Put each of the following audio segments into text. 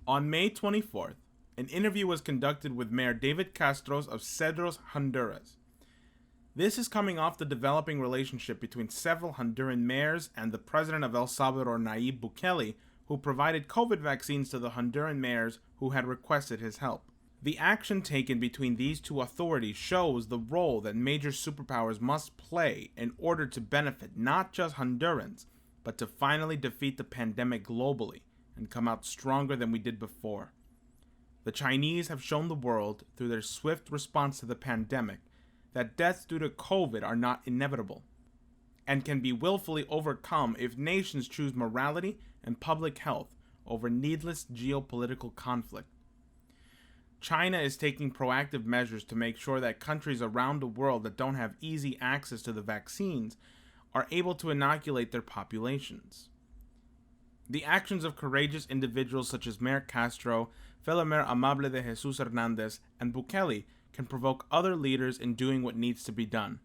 On May 24th, an interview was conducted with Mayor Castro of Cedros, Honduras. This is coming off the developing relationship between several Honduran mayors and the president of El Salvador, Nayib Bukele, who provided COVID vaccines to the Honduran mayors who had requested his help. The action taken between these two authorities shows the role that major superpowers must play in order to benefit not just Hondurans, but to finally defeat the pandemic globally and come out stronger than we did before. The Chinese have shown the world, through their swift response to the pandemic, that deaths due to COVID are not inevitable, and can be willfully overcome if nations choose morality and public health over needless geopolitical conflict. China is taking proactive measures to make sure that countries around the world that don't have easy access to the vaccines are able to inoculate their populations. The actions of courageous individuals such as Mayor Castro, fellow Mayor Amable de Jesus Hernandez, and Bukele can provoke other leaders in doing what needs to be done.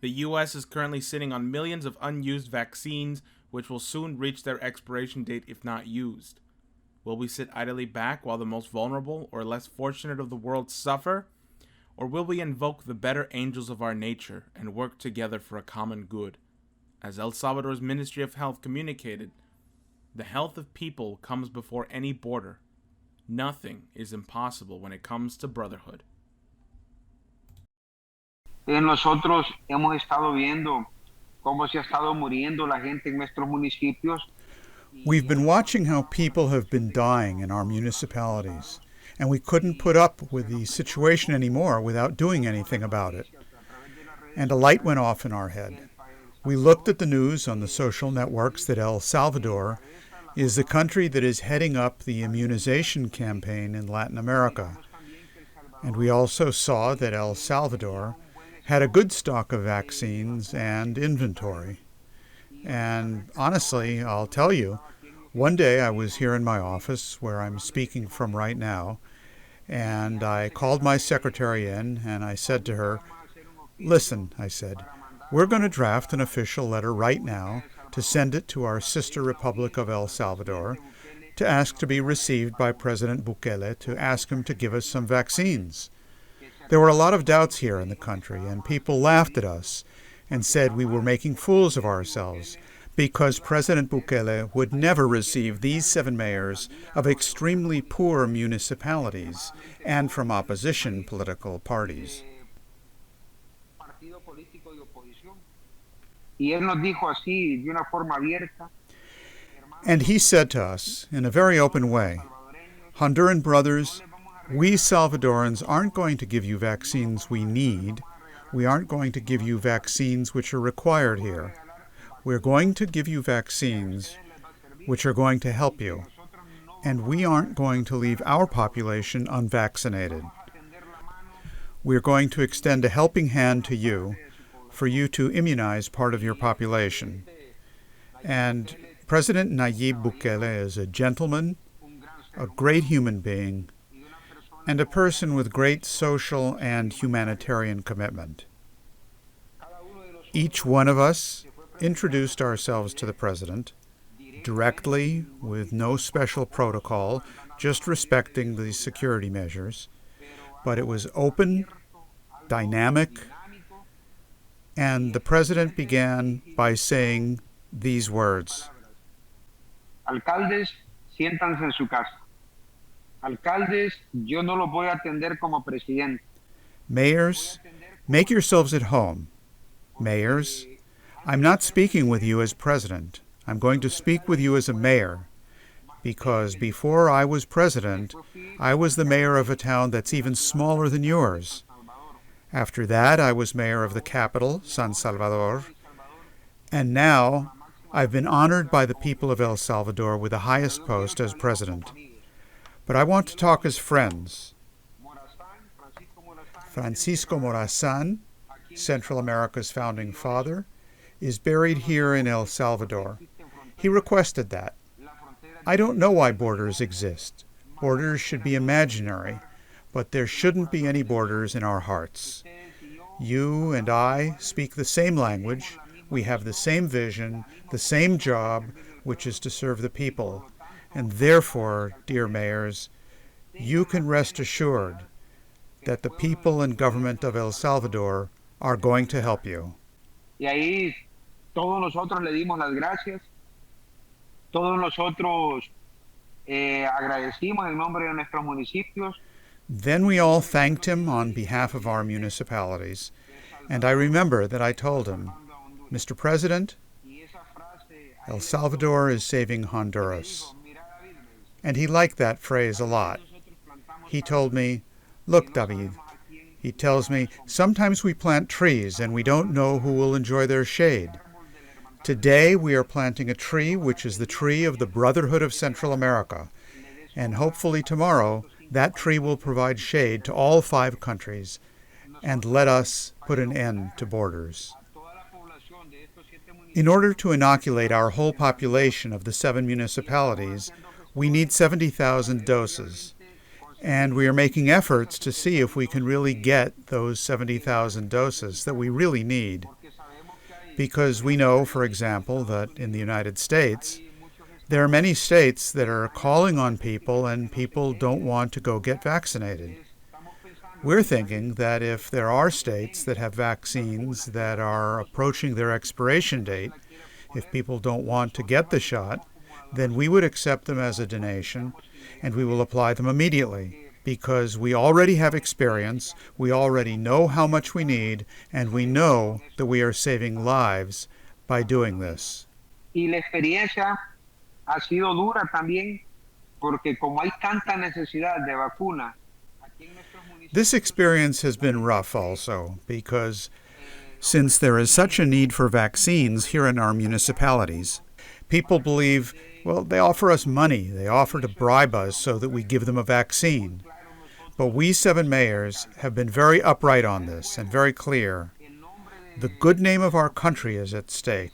The U.S. is currently sitting on millions of unused vaccines, which will soon reach their expiration date if not used. Will we sit idly back while the most vulnerable or less fortunate of the world suffer? Or will we invoke the better angels of our nature and work together for a common good? As El Salvador's Ministry of Health communicated, the health of people comes before any border. Nothing is impossible when it comes to brotherhood. Nosotros hemos estado viendo cómo se ha estado muriendo la gente en nuestros municipios. We've been watching how people have been dying in our municipalities, and we couldn't put up with the situation anymore without doing anything about it. And a light went off in our head. We looked at the news on the social networks that El Salvador is the country that is heading up the immunization campaign in Latin America. And we also saw that El Salvador had a good stock of vaccines and inventory. And honestly, I'll tell you, one day I was here in my office where I'm speaking from right now, and I called my secretary in and I said to her, "Listen," I said, "we're going to draft an official letter right now to send it to our sister republic of El Salvador to ask to be received by President Bukele to ask him to give us some vaccines." There were a lot of doubts here in the country, and people laughed at us and said we were making fools of ourselves because President Bukele would never receive these 7 mayors of extremely poor municipalities and from opposition political parties. And he said to us in a very open way, "Honduran brothers, we Salvadorans aren't going to give you vaccines we need. We aren't going to give you vaccines which are required here. We're going to give you vaccines which are going to help you. And we aren't going to leave our population unvaccinated. We're going to extend a helping hand to you for you to immunize part of your population." And President Nayib Bukele is a gentleman, a great human being, and a person with great social and humanitarian commitment. Each one of us introduced ourselves to the president, directly, with no special protocol, just respecting the security measures. But it was open, dynamic, and the president began by saying these words. Alcaldes, siéntanse en su casa. Alcaldes, yo no los voy a atender como presidente. Mayors, make yourselves at home. Mayors, I'm not speaking with you as president. I'm going to speak with you as a mayor, because before I was president, I was the mayor of a town that's even smaller than yours. After that, I was mayor of the capital, San Salvador, and now I've been honored by the people of El Salvador with the highest post as president. But I want to talk as friends. Francisco Morazan, Central America's founding father, is buried here in El Salvador. He requested that. I don't know why borders exist. Borders should be imaginary, but there shouldn't be any borders in our hearts. You and I speak the same language. We have the same vision, the same job, which is to serve the people. And therefore, dear mayors, you can rest assured that the people and government of El Salvador are going to help you. Y ahí todos nosotros le dimos las gracias, todos nosotros agradecimos en nombre de nuestros municipios. Then we all thanked him on behalf of our municipalities, and I remember that I told him, Mr. President, El Salvador is saving Honduras. And he liked that phrase a lot. He told me, look, David, he tells me, sometimes we plant trees and we don't know who will enjoy their shade. Today we are planting a tree which is the tree of the Brotherhood of Central America, and hopefully tomorrow that tree will provide shade to all 5 countries and let us put an end to borders. In order to inoculate our whole population of the 7 municipalities, we need 70,000 doses. And we are making efforts to see if we can really get those 70,000 doses that we really need. Because we know, for example, that in the United States, there are many states that are calling on people and people don't want to go get vaccinated. We're thinking that if there are states that have vaccines that are approaching their expiration date, if people don't want to get the shot, then we would accept them as a donation and we will apply them immediately because we already have experience, we already know how much we need, and we know that we are saving lives by doing this. Y la experiencia ha sido dura también porque como hay tanta necesidad de vacuna. This experience has been rough also because since there is such a need for vaccines here in our municipalities, people believe, well, they offer us money, they offer to bribe us so that we give them a vaccine. But we 7 mayors have been very upright on this and very clear. The good name of our country is at stake.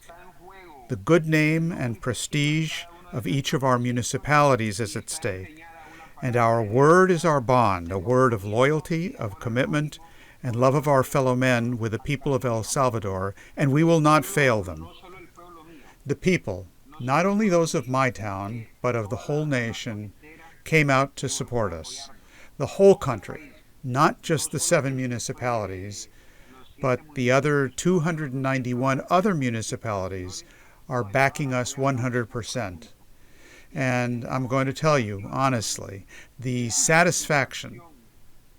The good name and prestige of each of our municipalities is at stake. And our word is our bond, a word of loyalty, of commitment, and love of our fellow men with the people of El Salvador, and we will not fail them. The people, not only those of my town, but of the whole nation, came out to support us. The whole country, not just the 7 municipalities, but the other 291 other municipalities are backing us 100%. And I'm going to tell you, honestly, the satisfaction,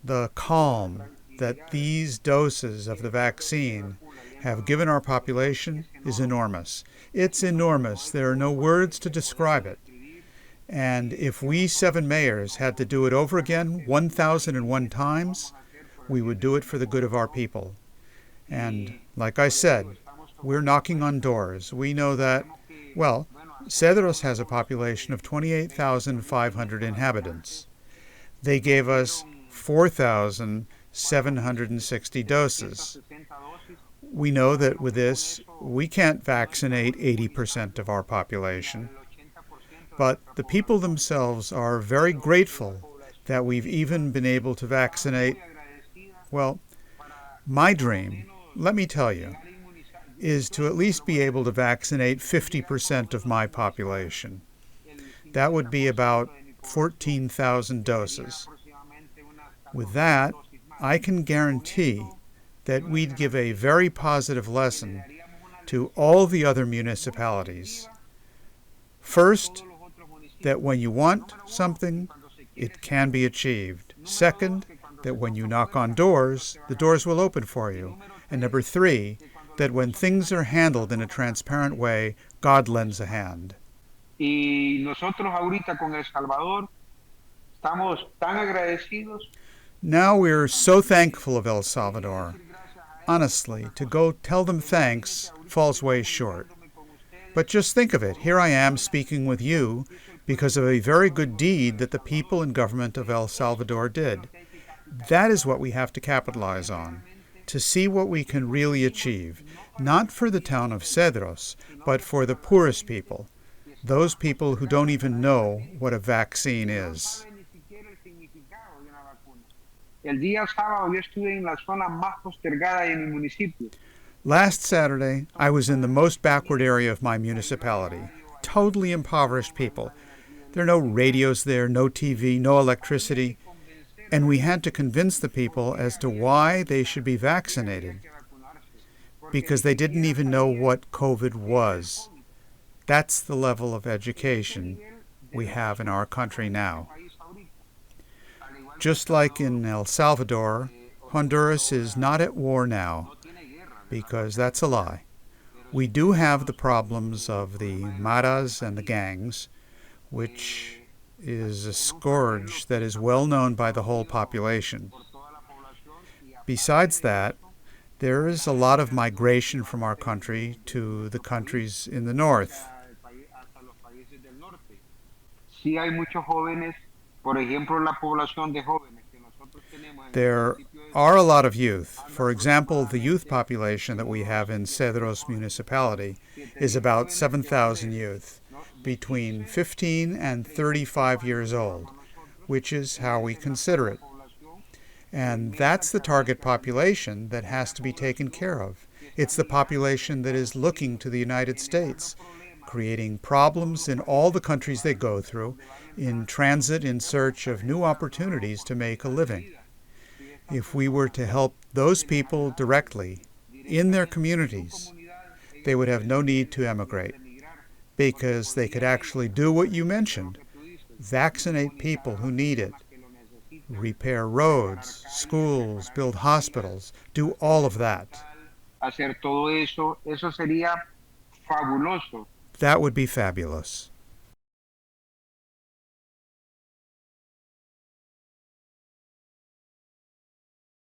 the calm that these doses of the vaccine have given our population is enormous. It's enormous. There are no words to describe it. And if we 7 mayors had to do it over again 1,001 times, we would do it for the good of our people. And like I said, we're knocking on doors. We know that, well, Cedros has a population of 28,500 inhabitants. They gave us 4,760 doses. We know that with this, we can't vaccinate 80% of our population. But the people themselves are very grateful that we've even been able to vaccinate. Well, my dream, let me tell you, is to at least be able to vaccinate 50% of my population. That would be about 14,000 doses. With that, I can guarantee that we'd give a very positive lesson to all the other municipalities. First, that when you want something, it can be achieved. Second, that when you knock on doors, the doors will open for you. And number 3, that when things are handled in a transparent way, God lends a hand. Y nosotros ahorita con El Salvador estamos tan agradecidos. Now we're so thankful of El Salvador. Honestly, to go tell them thanks falls way short. But just think of it. Here I am speaking with you because of a very good deed that the people and government of El Salvador did. That is what we have to capitalize on, to see what we can really achieve, not for the town of Cedros, but for the poorest people, those people who don't even know what a vaccine is. El día sábado yo estuve en la zona más postergada de mi municipio. Last Saturday, I was in the most backward area of my municipality, totally impoverished people. There are no radios there, no TV, no electricity, and we had to convince the people as to why they should be vaccinated, because they didn't even know what COVID was. That's the level of education we have in our country now. Just like in El Salvador, Honduras is not at war now, because that's a lie. We do have the problems of the maras and the gangs, which is a scourge that is well known by the whole population. Besides that, there is a lot of migration from our country to the countries in the north. Sí hay muchos jóvenes, por ejemplo, la población de jóvenes que nosotros tenemos en There are a lot of youth. For example, the youth population that we have in Cedros municipality is about 7,000 youth, between 15 and 35 years old, which is how we consider it. And that's the target population that has to be taken care of. It's the population that is looking to the United States, creating problems in all the countries they go through, in transit in search of new opportunities to make a living. If we were to help those people directly in their communities, they would have no need to emigrate, because they could actually do what you mentioned, vaccinate people who need it, repair roads, schools, build hospitals, do all of that. hacer todo eso, eso sería fabuloso. That would be fabulous.